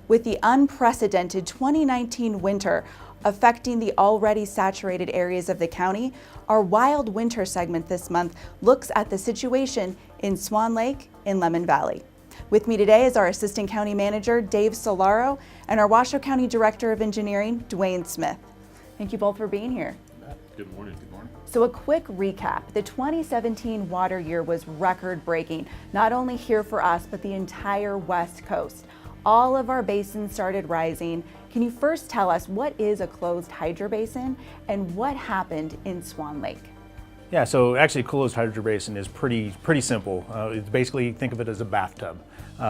With the unprecedented 2019 winter affecting the already saturated areas of the county, our Wild Winter segment this month looks at the situation in Swan Lake in Lemmon Valley. With me today is our Assistant County Manager, Dave Solaro, and our Washoe County Director of Engineering, Dwayne Smith. Thank you both for being here. Good morning. Good morning. So a quick recap. The 2017 water year was record-breaking, not only here for us, but the entire West Coast. All of our basins started rising. Can you first tell us what is a closed hydrobasin and what happened in Swan Lake? Yeah, so actually a closed hydrobasin is pretty simple. It's basically, think of it as a bathtub.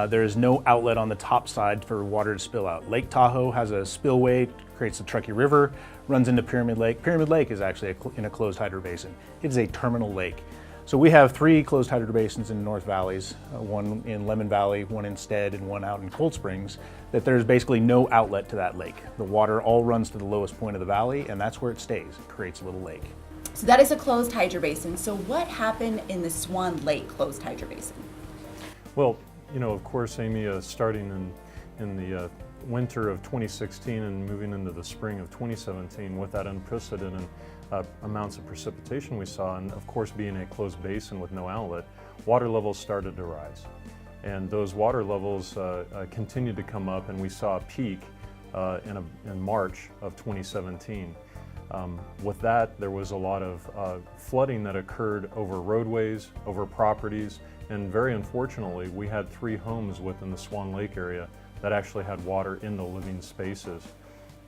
There is no outlet on the top side for water to spill out. Lake Tahoe has a spillway, creates the Truckee River, runs into Pyramid Lake. Pyramid Lake is actually in a closed hydrobasin. It is a terminal lake. So we have 3 closed hydrobasins in the North Valleys, one in Lemmon Valley, one in Stead, and one out in Cold Springs, that there's basically no outlet to that lake. The water all runs to the lowest point of the valley, and that's where it stays. It creates a little lake. So that is a closed hydrobasin. So what happened in the Swan Lake closed hydrobasin? Well, you know, of course, Amy, starting in the winter of 2016 and moving into the spring of 2017 with that unprecedented amounts of precipitation we saw, and of course being a closed basin with no outlet, water levels started to rise. And those water levels continued to come up, and we saw a peak in March of 2017. With that, there was a lot of flooding that occurred over roadways, over properties, and very unfortunately, we had 3 homes within the Swan Lake area that actually had water in the living spaces.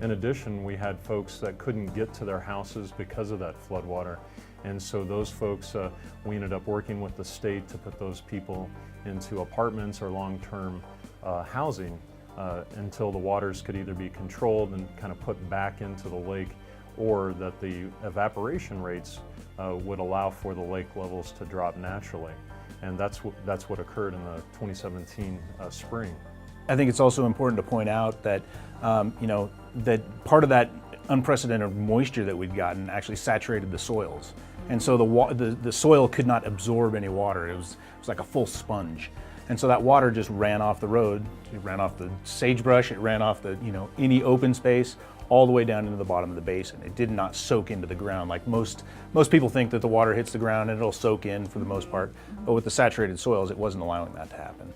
In addition, we had folks that couldn't get to their houses because of that floodwater. And so those folks, we ended up working with the state to put those people into apartments or long-term housing until the waters could either be controlled and kind of put back into the lake, or that the evaporation rates would allow for the lake levels to drop naturally. And that's what occurred in the 2017 spring. I think it's also important to point out that, that part of that unprecedented moisture that we'd gotten actually saturated the soils. And so the soil could not absorb any water. It was like a full sponge. And so that water just ran off the road. It ran off the sagebrush, it ran off the, any open space, all the way down into the bottom of the basin. It did not soak into the ground like most people think, that the water hits the ground and it'll soak in for the most part. But with the saturated soils, it wasn't allowing that to happen.